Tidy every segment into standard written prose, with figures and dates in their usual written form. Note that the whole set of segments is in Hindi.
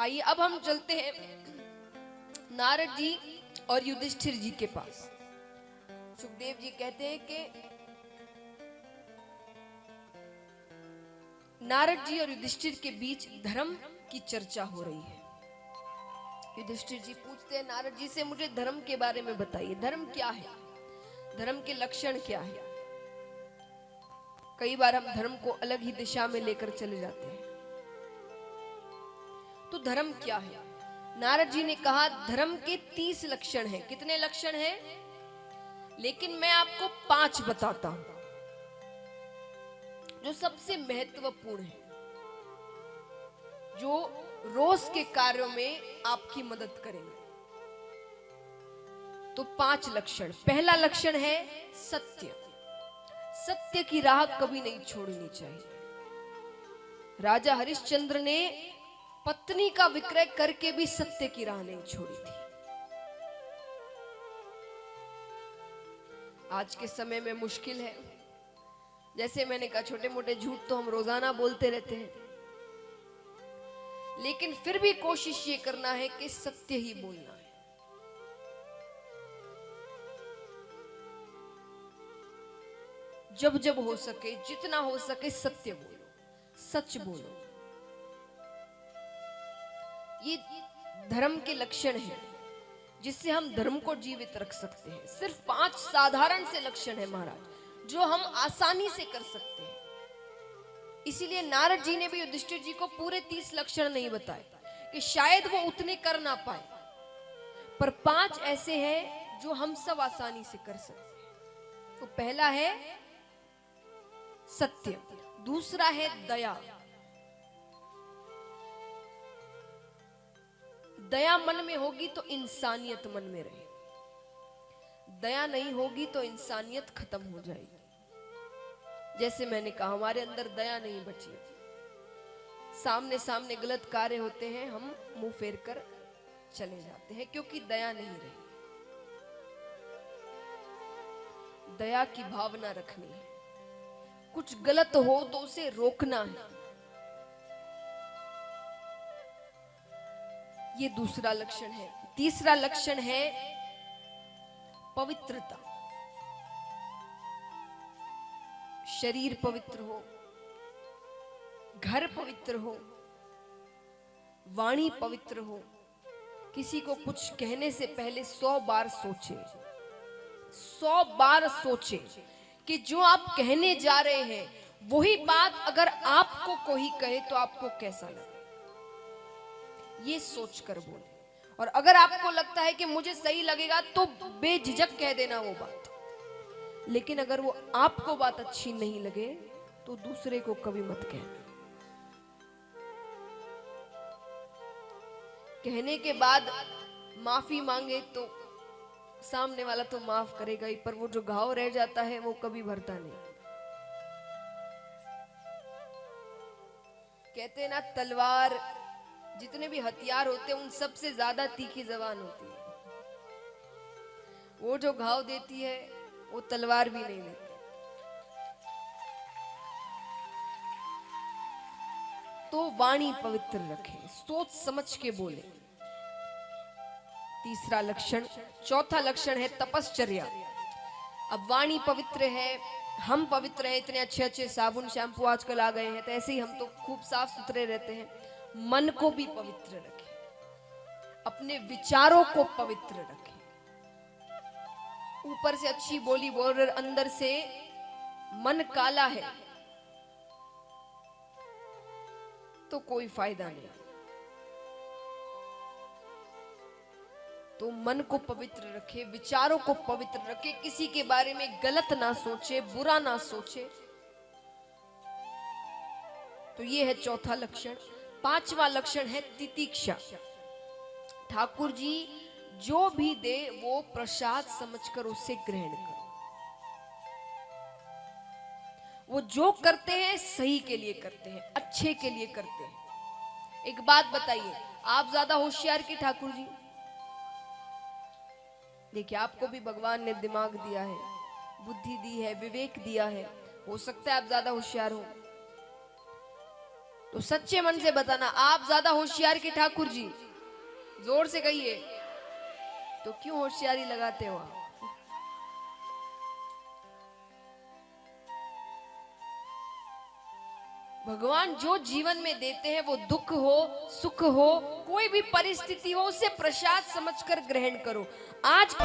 आइए अब हम चलते हैं नारद जी और युधिष्ठिर जी के पास। सुखदेव जी कहते हैं कि नारद जी और युधिष्ठिर के बीच धर्म की चर्चा हो रही है। युधिष्ठिर जी पूछते हैं नारद जी से, मुझे धर्म के बारे में बताइए, धर्म क्या है, धर्म के लक्षण क्या है। कई बार हम धर्म को अलग ही दिशा में लेकर चले जाते हैं। तो धर्म क्या है? नारद जी ने कहा धर्म के 30 लक्षण हैं। कितने लक्षण हैं? लेकिन मैं आपको 5 बताता हूं जो सबसे महत्वपूर्ण है, जो रोज के कार्यों में आपकी मदद करेंगे। तो 5 लक्षण। पहला लक्षण है सत्य। सत्य की राह कभी नहीं छोड़नी चाहिए। राजा हरिश्चंद्र ने पत्नी का विक्रय करके भी सत्य की राह नहीं छोड़ी थी। आज के समय में मुश्किल है। जैसे मैंने कहा, छोटे मोटे झूठ तो हम रोजाना बोलते रहते हैं, लेकिन फिर भी कोशिश ये करना है कि सत्य ही बोलना है। जब जब हो सके, जितना हो सके सत्य बोलो, सच बोलो। ये धर्म के लक्षण हैं जिससे हम धर्म को जीवित रख सकते हैं। सिर्फ 5 साधारण से लक्षण है महाराज, जो हम आसानी से कर सकते हैं। इसीलिए नारद जी ने भी युधिष्ठिर जी को पूरे 30 लक्षण नहीं बताए कि शायद वो उतने कर ना पाए, पर 5 ऐसे हैं जो हम सब आसानी से कर सकते हैं। तो पहला है सत्य, दूसरा है दया। दया मन में होगी तो इंसानियत मन में रहे, दया नहीं होगी तो इंसानियत खत्म हो जाएगी। जैसे मैंने कहा, हमारे अंदर दया नहीं बची। सामने सामने गलत कार्य होते हैं, हम मुंह फेर कर चले जाते हैं क्योंकि दया नहीं रही। दया की भावना रखनी है। कुछ गलत हो तो उसे रोकना है। ये दूसरा लक्षण है। तीसरा लक्षण है पवित्रता। शरीर पवित्र हो, घर पवित्र हो, वाणी पवित्र हो। किसी को कुछ कहने से पहले 100 बार सोचे, 100 बार सोचे कि जो आप कहने जा रहे हैं वही बात अगर आपको कोई कहे तो आपको कैसा लगे, ये सोचकर बोले। और अगर आपको लगता है कि मुझे सही लगेगा तो बेझिझक कह देना वो बात। लेकिन अगर वो आपको बात अच्छी नहीं लगे तो दूसरे को कभी मत कहना। कहने के बाद माफी मांगे तो सामने वाला तो माफ करेगा ही, पर वो जो घाव रह जाता है वो कभी भरता नहीं। कहते हैं ना, तलवार, जितने भी हथियार होते हैं उन सबसे ज्यादा तीखी जबान होती है। वो जो घाव देती है वो तलवार भी नहीं देती। तो वाणी पवित्र रखें, सोच समझ के बोले। तीसरा लक्षण। चौथा लक्षण है तपश्चर्या। अब वाणी पवित्र है, हम पवित्र हैं, इतने अच्छे अच्छे साबुन शैम्पू आजकल आ गए हैं, तो ऐसे ही हम तो खूब साफ सुथरे रहते हैं। मन को भी पवित्र रखें, अपने विचारों को पवित्र रखें। ऊपर से अच्छी बोली बोल रहे, अंदर से मन काला है तो कोई फायदा नहीं। तो मन को पवित्र रखे, विचारों को पवित्र रखे, किसी के बारे में गलत ना सोचे, बुरा ना सोचे। तो ये है चौथा लक्षण। पांचवा लक्षण है तितिक्षा। ठाकुर जी जो भी दे वो प्रसाद समझकर उसे ग्रहण करो। वो जो करते हैं सही के लिए करते हैं, अच्छे के लिए करते हैं। एक बात बताइए, आप ज्यादा होशियार कि ठाकुर जी? देखिए, आपको भी भगवान ने दिमाग दिया है, बुद्धि दी है, विवेक दिया है। हो सकता है आप ज्यादा होशियार हो, तो सच्चे मन से बताना, आप ज्यादा होशियार के ठाकुर जी? जोर से कहिए। तो क्यों होशियारी लगाते हो आप? भगवान जो जीवन में देते हैं वो दुख हो सुख हो कोई भी परिस्थिति हो उसे प्रसाद समझकर ग्रहण करो। आज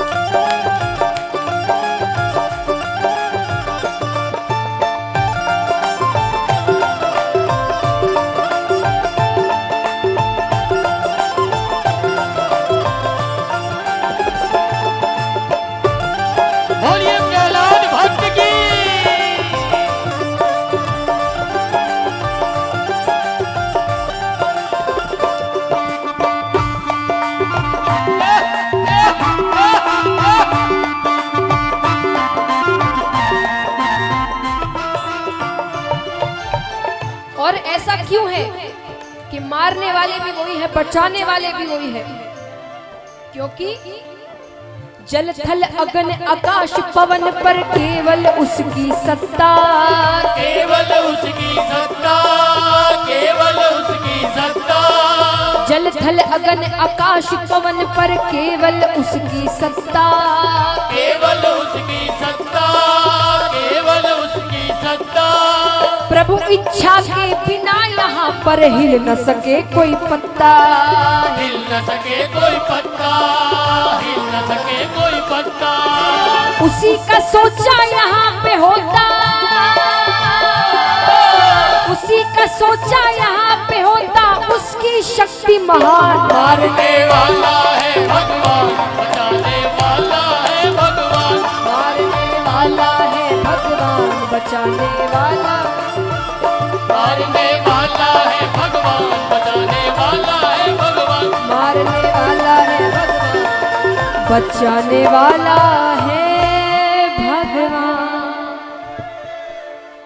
और ऐसा क्यों है कि मारने वाले भी वही है, बचाने वाले भी वही है? क्योंकि जल थल अगन आकाश पवन पर केवल उसकी सत्ता, केवल उसकी सत्ता, केवल उसकी सत्ता। जल थल अगन आकाश पवन पर केवल उसकी सत्ता, केवल उसकी सत्ता, केवल उसकी सत्ता। प्रभु इच्छा के बिना यहाँ पर हिल न सके कोई पत्ता, हिल न सके कोई पत्ता, हिल न सके कोई पत्ता। उसी का सोचा यहाँ पे होता, उसी का सोचा यहाँ पे होता, उसकी शक्ति महान। मारने वाला है भगवान, बचाने वाला है भगवान। मारने वाला है भगवान, बचाने वाला। मारने वाला है भगवान, बचाने वाला है भगवान। मारने वाला है भगवान, बचाने वाला है